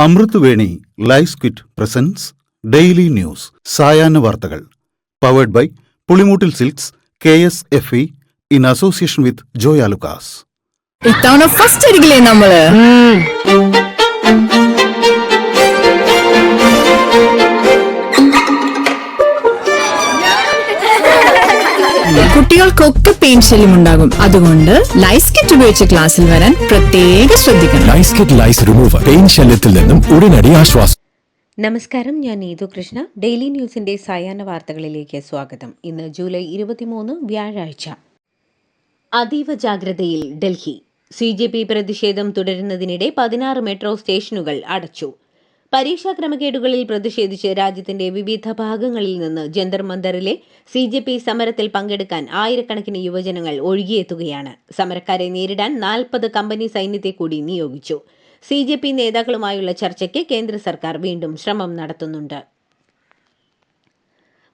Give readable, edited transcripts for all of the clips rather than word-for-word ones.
അമൃത് Veni lice kit presents daily news സായാഹ്ന വാർത്തകൾ powered by Pulimoottil silks KSFE in association with Joy Alukkas. ഇത്തവണ first അടിക്കില്ലേ നമ്മള്? കുട്ടികൾക്കൊക്കെ പെയിൻ ശല്യം ഉണ്ടാകും. അതുകൊണ്ട് ലൈസ് കിറ്റ് ഉപയോഗിച്ച് ക്ലാസ്സിൽ വരാൻ പ്രത്യേകം ശ്രദ്ധിക്കണം. ലൈസ് കിറ്റ് ലൈസ് റിമൂവർ പെയിൻ ശല്യത്തിൽ നിന്നും ഉടനടി ആശ്വാസം. നമസ്കാരം, ഞാൻ നീതു കൃഷ്ണ. ഡെയിലി ന്യൂസിന്റെ സായാഹ്ന വാർത്തകളിലേക്ക് സ്വാഗതം. ഇന്ന് ജൂലൈ 23 വ്യാഴാഴ്ച. അതീവ ജാഗ്രതയിൽ ഡൽഹി. CJP പ്രതിഷേധം തുടരുന്നതിനിടെ 16 മെട്രോ സ്റ്റേഷനുകൾ അടച്ചു. പരീക്ഷാ ക്രമക്കേടുകളിൽ പ്രതിഷേധിച്ച് രാജ്യത്തിന്റെ വിവിധ ഭാഗങ്ങളിൽ നിന്ന് ജന്തർ മന്ദറിലെ CJP സമരത്തിൽ പങ്കെടുക്കാൻ ആയിരക്കണക്കിന് യുവജനങ്ങൾ ഒഴുകിയെത്തുകയാണ്. സമരക്കാരെ നേരിടാൻ 40 കമ്പനി സൈന്യത്തെ കൂടി നിയോഗിച്ചു. CJP നേതാക്കളുമായുള്ള ചർച്ചയ്ക്ക് കേന്ദ്ര സർക്കാർ വീണ്ടും ശ്രമം നടത്തുന്നുണ്ട്.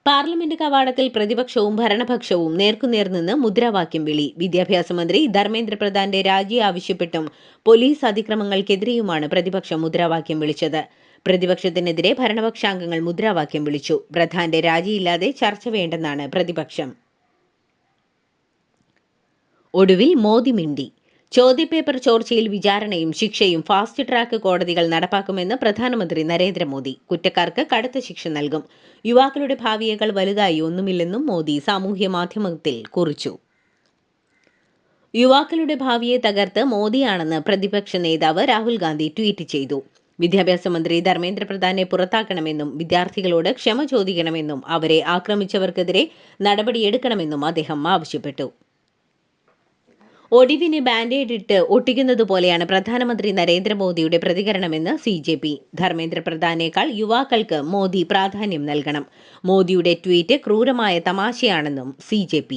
പാർലമെന്റ് കവാടത്തിൽ പ്രതിപക്ഷവും ഭരണപക്ഷവും നേർക്കുനേർ നിന്ന് മുദ്രാവാക്യം വിളി. വിദ്യാഭ്യാസ മന്ത്രി ധർമ്മേന്ദ്ര പ്രധാന്റെ രാജി ആവശ്യപ്പെട്ടും പോലീസ് അതിക്രമങ്ങൾക്കെതിരെയുമാണ് പ്രതിപക്ഷം മുദ്രാവാക്യം വിളിച്ചത്. പ്രതിപക്ഷത്തിനെതിരെ ഭരണപക്ഷാംഗങ്ങൾ മുദ്രാവാക്യം വിളിച്ചു. പ്രധാന്റെ രാജിയില്ലാതെ ചർച്ച വേണ്ടെന്നാണ് പ്രതിപക്ഷം. ഒടുവിൽ മോദി മിണ്ടി. ചോദ്യപേപ്പർ ചോർച്ചയിൽ വിചാരണയും ശിക്ഷയും ഫാസ്റ്റ് ട്രാക്ക് കോടതികൾ നടപ്പാക്കുമെന്ന് പ്രധാനമന്ത്രി നരേന്ദ്രമോദി. കുറ്റക്കാർക്ക് കടുത്ത ശിക്ഷ നൽകും. യുവാക്കളുടെ ഭാവിയേക്കാൾ വലുതായി ഒന്നുമില്ലെന്നും മോദി സാമൂഹ്യ മാധ്യമത്തിൽ കുറിച്ചു. യുവാക്കളുടെ ഭാവിയെ തകർത്ത് മോദിയാണെന്ന് പ്രതിപക്ഷ നേതാവ് രാഹുൽ ഗാന്ധി ട്വീറ്റ് ചെയ്തു. വിദ്യാഭ്യാസ മന്ത്രി ധർമ്മേന്ദ്ര പ്രധാനെ പുറത്താക്കണമെന്നും വിദ്യാർത്ഥികളോട് ക്ഷമ ചോദിക്കണമെന്നും അവരെ ആക്രമിച്ചവർക്കെതിരെ നടപടിയെടുക്കണമെന്നും അദ്ദേഹം ആവശ്യപ്പെട്ടു. ഒടിവിന് ബാൻഡേഡ് ഇട്ട് ഒട്ടിക്കുന്നത് പോലെയാണ് പ്രധാനമന്ത്രി നരേന്ദ്രമോദിയുടെ പ്രതികരണമെന്ന് CJP. ധർമ്മേന്ദ്ര പ്രധാനേക്കാൾ യുവാക്കൾക്ക് മോദി പ്രാധാന്യം നൽകണം. മോദിയുടെ ട്വീറ്റ് ക്രൂരമായ തമാശയാണെന്നും CJP.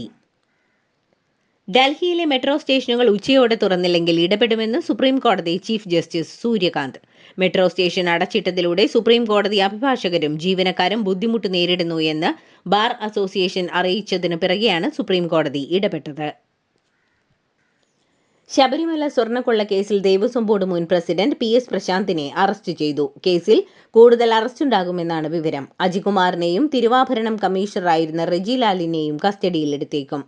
ഡൽഹിയിലെ മെട്രോ സ്റ്റേഷനുകൾ ഉച്ചയോടെ തുറന്നില്ലെങ്കിൽ ഇടപെടുമെന്ന് സുപ്രീം കോടതി chief justice Suryakant. Metro station അടച്ചിട്ടതിലൂടെ സുപ്രീം കോടതി അഭിഭാഷകരും ജീവനക്കാരും ബുദ്ധിമുട്ട് നേരിടുന്നു എന്ന് ബാർ അസോസിയേഷൻ അറിയിച്ചതിനു പിറകെയാണ് സുപ്രീം കോടതി ഇടപെട്ടത്. ശബരിമല സ്വർണ്ണക്കൊള്ള കേസിൽ ദേവസ്വം ബോർഡ് മുൻ പ്രസിഡന്റ് PS പ്രശാന്തിനെ അറസ്റ്റ് ചെയ്തു. കേസിൽ കൂടുതൽ അറസ്റ്റുണ്ടാകുമെന്നാണ് വിവരം. അജികുമാറിനെയും തിരുവാഭരണം കമ്മീഷണറായിരുന്ന റെജിലാലിനെയും കസ്റ്റഡിയിലെടുത്തേക്കും.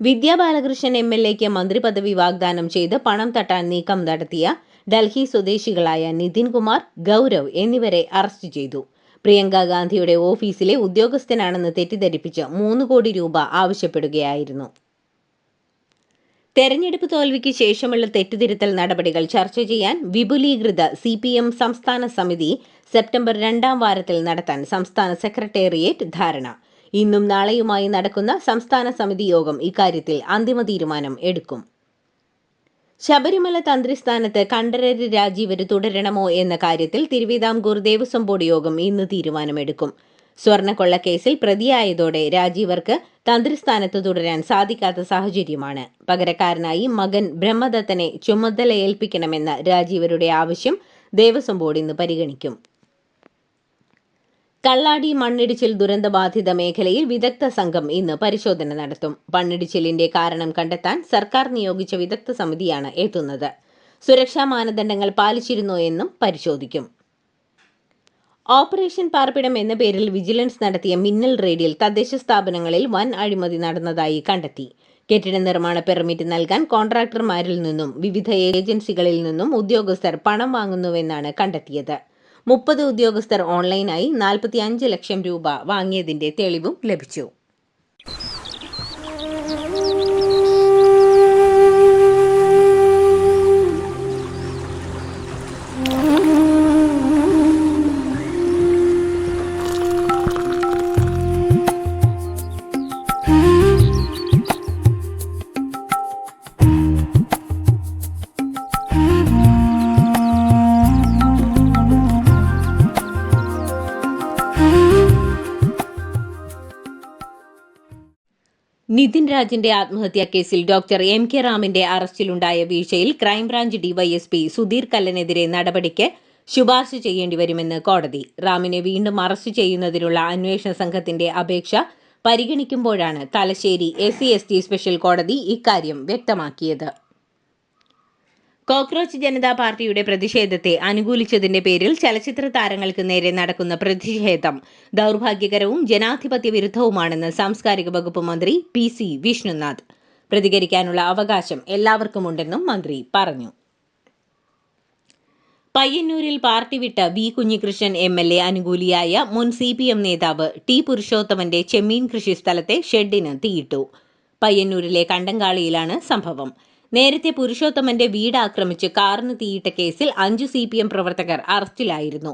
വിദ്യാ ബാലകൃഷ്ണൻ MLAക്ക് മന്ത്രിപദവി വാഗ്ദാനം ചെയ്ത് പണം തട്ടാൻ നീക്കം നടത്തിയ ഡൽഹി സ്വദേശികളായ നിതിൻ കുമാർ, ഗൗരവ് എന്നിവരെ അറസ്റ്റ് ചെയ്തു. പ്രിയങ്ക ഗാന്ധിയുടെ ഓഫീസിലെ ഉദ്യോഗസ്ഥനാണെന്ന് തെറ്റിദ്ധരിപ്പിച്ച് 3 കോടി രൂപ ആവശ്യപ്പെടുകയായിരുന്നു. തെരഞ്ഞെടുപ്പ് തോൽവിക്ക് ശേഷമുള്ള തെറ്റുതിരുത്തൽ നടപടികൾ ചർച്ച ചെയ്യാൻ വിപുലീകൃത CPM സംസ്ഥാന സമിതി സെപ്റ്റംബർ 2ാം വാരത്തിൽ നടത്താൻ സംസ്ഥാന സെക്രട്ടേറിയറ്റ് ധാരണ. ഇന്നും നാളെയുമായി നടക്കുന്ന സംസ്ഥാന സമിതി യോഗം ഇക്കാര്യത്തിൽ അന്തിമ തീരുമാനം എടുക്കും. ശബരിമല തന്ത്രിസ്ഥാനത്ത് കണ്ഠരര് രാജീവര് തുടരണമോ എന്ന കാര്യത്തിൽ തിരുവിതാംകൂർ ദേവസ്വം ബോർഡ് യോഗം ഇന്ന് തീരുമാനമെടുക്കും. സ്വർണ്ണക്കൊള്ളക്കേസിൽ പ്രതിയായതോടെ രാജീവർക്ക് തന്ത്രിസ്ഥാനത്ത് തുടരാൻ സാധിക്കാത്ത സാഹചര്യമാണ്. പകരക്കാരനായി മകൻ ബ്രഹ്മദത്തനെ ചുമതലയേൽപ്പിക്കണമെന്ന രാജീവരുടെ ആവശ്യം ദേവസ്വം ബോർഡ് ഇന്ന് പരിഗണിക്കും. കള്ളാടി മണ്ണിടിച്ചിൽ ദുരന്തബാധിത മേഖലയിൽ വിദഗ്ധ സംഘം ഇന്ന് പരിശോധന നടത്തും. മണ്ണിടിച്ചിലിന്റെ കാരണം കണ്ടെത്താൻ സർക്കാർ നിയോഗിച്ച വിദഗ്ധ സമിതിയാണ് എത്തുന്നത്. സുരക്ഷാ മാനദണ്ഡങ്ങൾ പാലിച്ചിരുന്നോ എന്നും പരിശോധിക്കും. ഓപ്പറേഷൻ പാർപ്പിടം എന്ന പേരിൽ വിജിലൻസ് നടത്തിയ മിന്നൽ റെയ്ഡിൽ തദ്ദേശ സ്ഥാപനങ്ങളിൽ വൻ അഴിമതി നടന്നതായി കണ്ടെത്തി. കെട്ടിട നിർമ്മാണ പെർമിറ്റ് നൽകാൻ കോൺട്രാക്ടർമാരിൽ നിന്നും വിവിധ ഏജൻസികളിൽ നിന്നും ഉദ്യോഗസ്ഥർ പണം വാങ്ങുന്നുവെന്നാണ് കണ്ടെത്തിയത്. 30 ഉദ്യോഗസ്ഥർ ഓൺലൈനായി 45 ലക്ഷം രൂപ വാങ്ങിയതിന്റെ തെളിവും ലഭിച്ചു. നിതിൻ രാജിന്റെ ആത്മഹത്യാ കേസിൽ ഡോക്ടർ MK റാമിന്റെ അറസ്റ്റിലുണ്ടായ വീഴ്ചയിൽ ക്രൈംബ്രാഞ്ച് DYSP സുധീർ കല്ലനെതിരെ നടപടിക്ക് ശുപാർശ ചെയ്യേണ്ടിവരുമെന്ന് കോടതി. റാമിനെ വീണ്ടും അറസ്റ്റ് ചെയ്യുന്നതിനുള്ള അന്വേഷണ സംഘത്തിന്റെ അപേക്ഷ പരിഗണിക്കുമ്പോഴാണ് തലശ്ശേരി SC ST സ്പെഷ്യൽ കോടതി ഇക്കാര്യം വ്യക്തമാക്കിയത്. കോക്രോച്ച് ജനതാ പാർട്ടിയുടെ പ്രതിഷേധത്തെ അനുകൂലിച്ചതിന്റെ പേരിൽ ചലച്ചിത്ര താരങ്ങൾക്ക് നേരെ നടക്കുന്ന പ്രതിഷേധം ദൗർഭാഗ്യകരവും ജനാധിപത്യ വിരുദ്ധവുമാണെന്ന് സാംസ്കാരിക വകുപ്പ് മന്ത്രി PC വിഷ്ണുനാഥ്. പ്രതികരിക്കാനുള്ള അവകാശം എല്ലാവർക്കുമുണ്ടെന്നും മന്ത്രി പറഞ്ഞു. പയ്യന്നൂരിൽ പാർട്ടി വിട്ട വി. കുഞ്ഞികൃഷ്ണൻ MLA അനുകൂലിയായ മുൻ CPM നേതാവ് T. പുരുഷോത്തമന്റെ ചെമ്മീൻ കൃഷി സ്ഥലത്തെ ഷെഡിന് തീയിട്ടു. പയ്യന്നൂരിലെ കണ്ടങ്കാളിയിലാണ് സംഭവം. നേരത്തെ പുരുഷോത്തമന്റെ വീട് ആക്രമിച്ച് കാറിന് തീയിട്ട കേസിൽ 5 CPM പ്രവർത്തകർ അറസ്റ്റിലായിരുന്നു.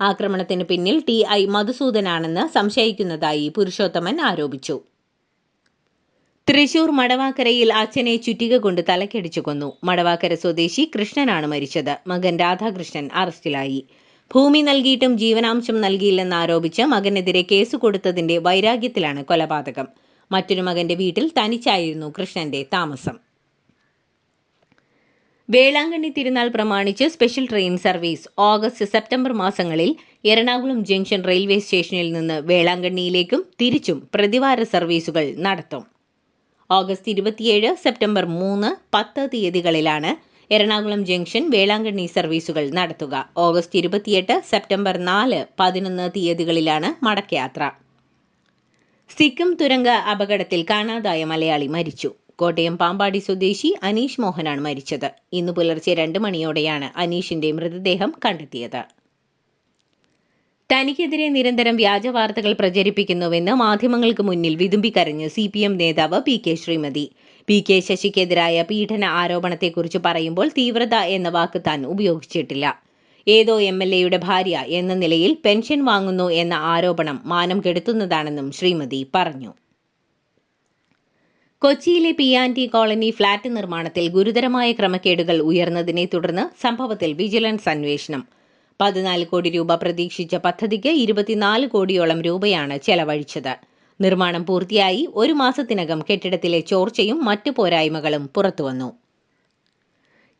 ആക്രമണത്തിന് പിന്നിൽ TI മധുസൂദനാണെന്ന് സംശയിക്കുന്നതായി പുരുഷോത്തമൻ ആരോപിച്ചു. തൃശൂർ മടവാക്കരയിൽ അച്ഛനെ ചുറ്റിക കൊണ്ട് തലക്കടിച്ചു കൊന്നു. മടവാക്കര സ്വദേശി കൃഷ്ണനാണ് മരിച്ചത്. മകൻ രാധാകൃഷ്ണൻ അറസ്റ്റിലായി. ഭൂമി നൽകിയിട്ടും ജീവനാംശം നൽകിയില്ലെന്നാരോപിച്ച് മകനെതിരെ കേസ് കൊടുത്തതിന്റെ വൈരാഗ്യത്തിലാണ് കൊലപാതകം. മറ്റൊരു മകന്റെ വീട്ടിൽ തനിച്ചായിരുന്നു കൃഷ്ണന്റെ താമസം. വേളാങ്കണ്ണി തിരുനാൾ പ്രമാണിച്ച് special train service August, September മാസങ്ങളിൽ എറണാകുളം ജംഗ്ഷൻ റെയിൽവേ സ്റ്റേഷനിൽ നിന്ന് വേളാങ്കണ്ണിയിലേക്കും തിരിച്ചും പ്രതിവാര സർവീസുകൾ നടത്തും. ഓഗസ്റ്റ് 27, സെപ്റ്റംബർ 3, 10 തീയതികളിലാണ് എറണാകുളം ജംഗ്ഷൻ വേളാങ്കണ്ണി സർവീസുകൾ നടത്തുക. ഓഗസ്റ്റ് 28, സെപ്റ്റംബർ 4, 11 തീയതികളിലാണ് മടക്കയാത്ര. സിക്കിം തുരങ്ക അപകടത്തിൽ കാണാതായ മലയാളി മരിച്ചു. കോട്ടയം പാമ്പാടി സ്വദേശി അനീഷ് മോഹനാണ് മരിച്ചത്. ഇന്ന് പുലർച്ചെ 2 മണിയോടെയാണ് അനീഷിന്റെ മൃതദേഹം കണ്ടെത്തിയത്. തനിക്കെതിരെ നിരന്തരം വ്യാജ വാർത്തകൾ പ്രചരിപ്പിക്കുന്നുവെന്ന് മാധ്യമങ്ങൾക്ക് മുന്നിൽ വിതുമ്പിക്കരഞ്ഞ് CPM നേതാവ് PK ശ്രീമതി. PK ശശിക്കെതിരായ പീഡന ആരോപണത്തെക്കുറിച്ച് പറയുമ്പോൾ തീവ്രത എന്ന വാക്ക് താൻ ഉപയോഗിച്ചിട്ടില്ല. ഏതോ MLAയുടെ ഭാര്യ എന്ന നിലയിൽ പെൻഷൻ വാങ്ങുന്നു എന്ന ആരോപണം മാനം കെടുത്തുന്നതാണെന്നും ശ്രീമതി പറഞ്ഞു. കൊച്ചിയിലെ P&T കോളനി ഫ്ളാറ്റ് നിർമ്മാണത്തിൽ ഗുരുതരമായ ക്രമക്കേടുകൾ ഉയർന്നതിനെ തുടർന്ന് സംഭവത്തിൽ വിജിലൻസ് അന്വേഷണം. 14 കോടി രൂപ പ്രതീക്ഷിച്ച പദ്ധതിക്ക് 24 കോടിയോളം രൂപയാണ് ചെലവഴിച്ചത്. നിർമ്മാണം പൂർത്തിയായി 1 മാസത്തിനകം കെട്ടിടത്തിലെ ചോർച്ചയും മറ്റു പോരായ്മകളും പുറത്തുവന്നു.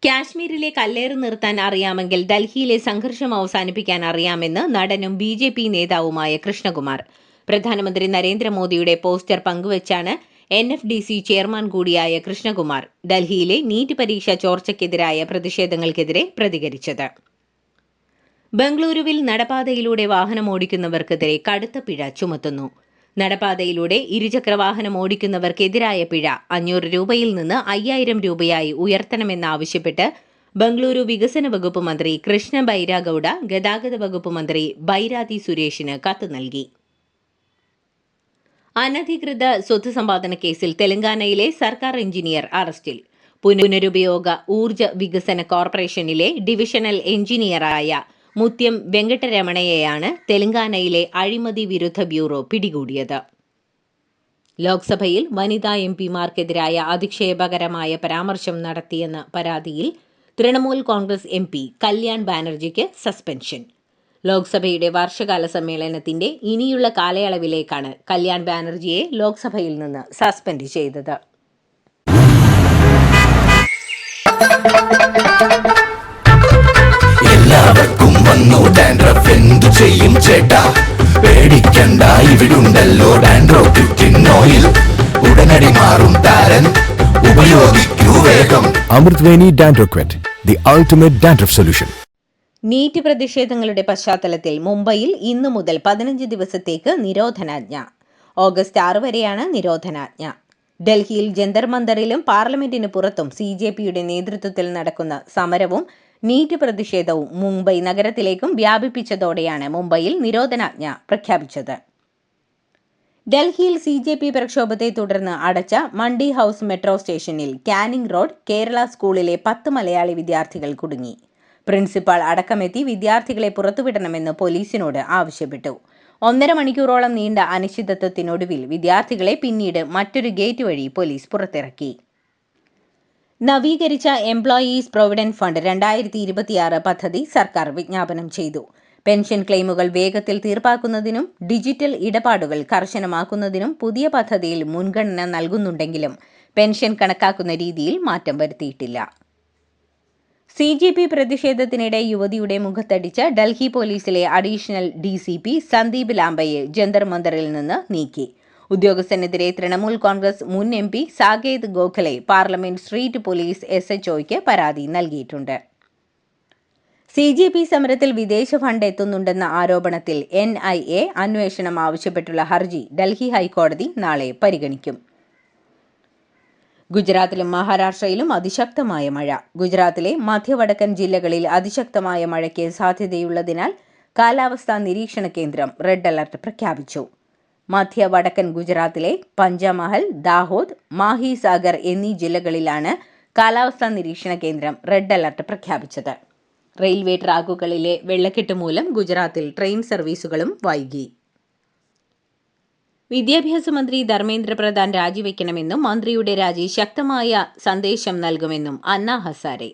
കാശ്മീരിലെ കല്ലേറ് നിർത്താൻ അറിയാമെങ്കിൽ ഡൽഹിയിലെ സംഘർഷം അവസാനിപ്പിക്കാൻ അറിയാമെന്ന് നടനും BJP നേതാവുമായ കൃഷ്ണകുമാർ. പ്രധാനമന്ത്രി നരേന്ദ്രമോദിയുടെ പോസ്റ്റർ പങ്കുവച്ചാണ് NFDC ചെയർമാൻ കൂടിയായ കൃഷ്ണകുമാർ ഡൽഹിയിലെ നീറ്റ് പരീക്ഷ ചോർച്ചയ്ക്കെതിരായ പ്രതിഷേധങ്ങൾക്കെതിരെ പ്രതികരിച്ചത്. ബംഗളൂരുവിൽ നടപ്പാതയിലൂടെ വാഹനമോടിക്കുന്നവർക്കെതിരെ കടുത്ത പിഴ ചുമത്തുന്നു. നടപ്പാതയിലൂടെ ഇരുചക്രവാഹനം ഓടിക്കുന്നവർക്കെതിരായ പിഴ 500 രൂപയിൽ നിന്ന് 5000 രൂപയായി ഉയർത്തണമെന്നാവശ്യപ്പെട്ട് ബംഗളൂരു വികസന വകുപ്പ് മന്ത്രി കൃഷ്ണ ബൈരാഗൌഡ ഗതാഗത വകുപ്പ് മന്ത്രി ബൈരാതി സുരേഷിന് കത്ത് നൽകി. അനധികൃത സ്വത്ത് സമ്പാദന കേസിൽ തെലങ്കാനയിലെ സർക്കാർ എഞ്ചിനീയർ അറസ്റ്റിൽ. പുനരുപയോഗ ഊർജ വികസന കോർപ്പറേഷനിലെ ഡിവിഷണൽ എഞ്ചിനീയറായ മുത്യം വെങ്കട്ടരമണയെയാണ് തെലങ്കാനയിലെ അഴിമതി വിരുദ്ധ ബ്യൂറോ പിടികൂടിയത്. ലോക്സഭയിൽ വനിതാ MP മാർക്കെതിരായ അധിക്ഷേപകരമായ പരാമർശം നടത്തിയെന്ന പരാതിയിൽ തൃണമൂൽ കോൺഗ്രസ് MP കല്യാൺ ബാനർജിക്ക് സസ്പെൻഷൻ. ലോക്സഭയുടെ വർഷകാല സമ്മേളനത്തിന്റെ ഇനിയുള്ള കാലയളവിലേക്കാണ് കല്യാൺ ബാനർജിയെ ലോക്സഭയിൽ നിന്ന് സസ്പെൻഡ് ചെയ്തത്. എല്ലാവർക്കും വന്നു ഡാൻഡ്രഫ്, എന്തു ചെയ്യും ചേട്ടാ? പേടിക്കണ്ട, ഇവിടുണ്ടല്ലോ ഡാൻഡ്രോക്കിൻ ഓയിൽ. ഉടനടി മാറും താരൻ, ഉപയോഗിക്കൂ വേഗം. അമൃത്വേനി ഡാൻഡ്രോക്വെറ്റ്, the ultimate dandruff solution. NEET പ്രതിഷേധങ്ങളുടെ പശ്ചാത്തലത്തിൽ മുംബൈയിൽ ഇന്നു മുതൽ 15 ദിവസത്തേക്ക് നിരോധനാജ്ഞ. ഓഗസ്റ്റ് 6 വരെയാണ് നിരോധനാജ്ഞ. ഡൽഹിയിൽ ജന്തർ മന്ദറിലും പാർലമെന്റിന് പുറത്തും CJPയുടെ നേതൃത്വത്തിൽ നടക്കുന്ന സമരവും നീറ്റ് പ്രതിഷേധവും മുംബൈ നഗരത്തിലേക്കും വ്യാപിപ്പിച്ചതോടെയാണ് മുംബൈയിൽ നിരോധനാജ്ഞ പ്രഖ്യാപിച്ചത്. ഡൽഹിയിൽ CJP പ്രക്ഷോഭത്തെ തുടർന്ന് അടച്ച മണ്ഡി ഹൌസ് മെട്രോ സ്റ്റേഷനിൽ കാനിംഗ് റോഡ് കേരള സ്കൂളിലെ 10 മലയാളി വിദ്യാർത്ഥികൾ കുടുങ്ങി. പ്രിൻസിപ്പാൾ അടക്കമെത്തി വിദ്യാർത്ഥികളെ പുറത്തുവിടണമെന്ന് പോലീസിനോട് ആവശ്യപ്പെട്ടു. 1.5 മണിക്കൂറോളം നീണ്ട അനിശ്ചിതത്വത്തിനൊടുവിൽ വിദ്യാർത്ഥികളെ പിന്നീട് മറ്റൊരു ഗേറ്റ് വഴി പോലീസ് പുറത്തിറക്കി. നവീകരിച്ച എംപ്ലോയീസ് പ്രൊവിഡന്റ് ഫണ്ട് 2026 പദ്ധതി സർക്കാർ വിജ്ഞാപനം ചെയ്തു. പെൻഷൻ ക്ലെയിമുകൾ വേഗത്തിൽ തീർപ്പാക്കുന്നതിനും ഡിജിറ്റൽ ഇടപാടുകൾ കർശനമാക്കുന്നതിനും പുതിയ പദ്ധതിയിൽ മുൻഗണന നൽകുന്നുണ്ടെങ്കിലും പെൻഷൻ കണക്കാക്കുന്ന രീതിയിൽ മാറ്റം വരുത്തിയിട്ടില്ല. CJP പ്രതിഷേധത്തിനിടെ യുവതിയുടെ മുഖത്തടിച്ച ഡൽഹി പോലീസിലെ അഡീഷണൽ DCP സന്ദീപ് ലാംബയെ ജന്തർ മന്ദറിൽ നിന്ന് നീക്കി. ഉദ്യോഗസ്ഥനെതിരെ തൃണമൂൽ കോൺഗ്രസ് മുൻ MP Saket Gokhale parliament street police SHOയ്ക്ക് പരാതി നൽകിയിട്ടുണ്ട്. CJP സമരത്തിൽ വിദേശ ഫണ്ട് എത്തുന്നുണ്ടെന്ന ആരോപണത്തിൽ NIA അന്വേഷണം ആവശ്യപ്പെട്ടുള്ള ഹർജി ഡൽഹി ഹൈക്കോടതി നാളെ പരിഗണിക്കും. ഗുജറാത്തിലും മഹാരാഷ്ട്രയിലും അതിശക്തമായ മഴ. ഗുജറാത്തിലെ മധ്യവടക്കൻ ജില്ലകളിൽ അതിശക്തമായ മഴയ്ക്ക് സാധ്യതയുള്ളതിനാൽ കാലാവസ്ഥാ നിരീക്ഷണ കേന്ദ്രം റെഡ് അലർട്ട് പ്രഖ്യാപിച്ചു. മധ്യ വടക്കൻ ഗുജറാത്തിലെ പഞ്ചമഹൽ, ദാഹോദ്, മാഹി സാഗർ എന്നീ ജില്ലകളിലാണ് കാലാവസ്ഥാ നിരീക്ഷണ കേന്ദ്രം റെഡ് അലർട്ട് പ്രഖ്യാപിച്ചത്. റെയിൽവേ ട്രാക്കുകളിലെ വെള്ളക്കെട്ട് മൂലം ഗുജറാത്തിൽ ട്രെയിൻ സർവീസുകളും വൈകി. വിദ്യാഭ്യാസ മന്ത്രി ധർമ്മേന്ദ്ര പ്രധാൻ രാജിവെക്കണമെന്നും മന്ത്രിയുടെ രാജി ശക്തമായ സന്ദേശം നൽകുമെന്നും അന്ന ഹസാരെ.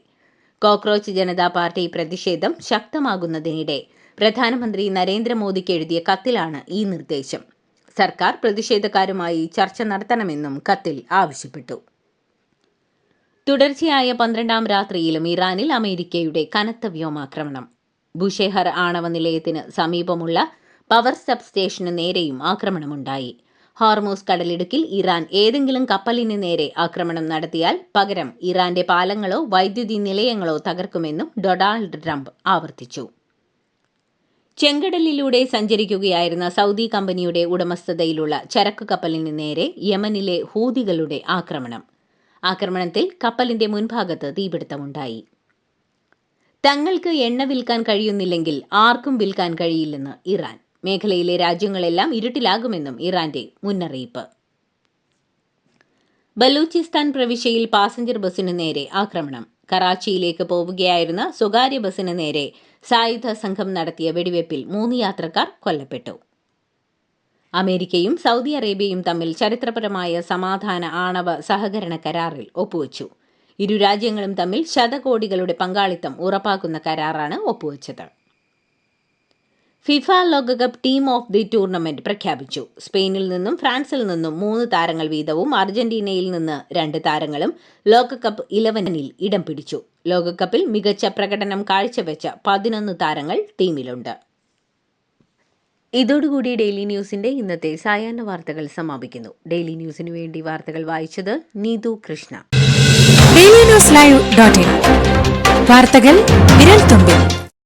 കോക്രോച്ച് ജനതാ പാർട്ടി പ്രതിഷേധം ശക്തമാകുന്നതിനിടെ പ്രധാനമന്ത്രി നരേന്ദ്രമോദിക്ക് എഴുതിയ കത്തിലാണ് ഈ നിർദ്ദേശം. സർക്കാർ പ്രതിഷേധക്കാരുമായി ചർച്ച നടത്തണമെന്നും കത്തിൽ ആവശ്യപ്പെട്ടു. തുടർച്ചയായ 12ാം രാത്രിയിലും ഇറാനിൽ അമേരിക്കയുടെ കനത്ത വ്യോമാക്രമണം. ബുഷെഹർ ആണവ നിലയത്തിന് സമീപമുള്ള പവർ സബ് സ്റ്റേഷന് നേരെയും ആക്രമണമുണ്ടായി. ഹോർമൂസ് കടലിടുക്കിൽ ഇറാൻ ഏതെങ്കിലും കപ്പലിന് നേരെ ആക്രമണം നടത്തിയാൽ പകരം ഇറാന്റെ പാലങ്ങളോ വൈദ്യുതി നിലയങ്ങളോ തകർക്കുമെന്നും ഡൊണാൾഡ് ട്രംപ് ആവർത്തിച്ചു. ചെങ്കടലിലൂടെ സഞ്ചരിക്കുകയായിരുന്ന സൗദി കമ്പനിയുടെ ഉടമസ്ഥതയിലുള്ള ചരക്കു കപ്പലിന് നേരെ യമനിലെ ഹൂതികളുടെ ആക്രമണത്തിൽ കപ്പലിന്റെ മുൻഭാഗത്ത് തീപിടുത്തമുണ്ടായി. തങ്ങൾക്ക് എണ്ണ വിൽക്കാൻ കഴിയുന്നില്ലെങ്കിൽ ആർക്കും വിൽക്കാൻ കഴിയില്ലെന്ന് ഇറാൻ. മേഖലയിലെ രാജ്യങ്ങളെല്ലാം ഇരുട്ടിലാകുമെന്നും ഇറാന്റെ മുന്നറിയിപ്പ്. ബലൂചിസ്ഥാൻ പ്രവിശ്യയിൽ പാസഞ്ചർ ബസിന് നേരെ ആക്രമണം. കറാച്ചിയിലേക്ക് പോവുകയായിരുന്ന സ്വകാര്യ ബസിന് നേരെ സായുധ സംഘം നടത്തിയ വെടിവയ്പിൽ 3 യാത്രക്കാർ കൊല്ലപ്പെട്ടു. അമേരിക്കയും സൗദി അറേബ്യയും തമ്മിൽ ചരിത്രപരമായ സമാധാന ആണവ സഹകരണ കരാറിൽ ഒപ്പുവച്ചു. ഇരു രാജ്യങ്ങളും തമ്മിൽ ശതകോടികളുടെ പങ്കാളിത്തം ഉറപ്പാക്കുന്ന കരാറാണ് ഒപ്പുവച്ചത്. ഫിഫ ലോകകപ്പ് ടീം ഓഫ് ദി ടൂർണമെന്റ് പ്രഖ്യാപിച്ചു. സ്പെയിനിൽ നിന്നും ഫ്രാൻസിൽ നിന്നും 3 താരങ്ങൾ വീതവും അർജന്റീനയിൽ നിന്ന് 2 താരങ്ങളും ലോകകപ്പ് 11-ൽ ഇടം പിടിച്ചു. ലോകകപ്പിൽ മികച്ച പ്രകടനം കാഴ്ചവെച്ച 11 താരങ്ങൾ ടീമിലുണ്ട്. ഇതോടുകൂടി ഡെയിലി ന്യൂസിന്റെ ഇന്നത്തെ സായാഹ്ന വാർത്തകൾ സമാപിക്കുന്നു. ഡെയിലി ന്യൂസിനു വേണ്ടി വാർത്തകൾ വായിച്ചത് നീതു കൃഷ്ണ. DailyNewsLive.in വാർത്തകൾ വിരൽത്തുമ്പിൽ.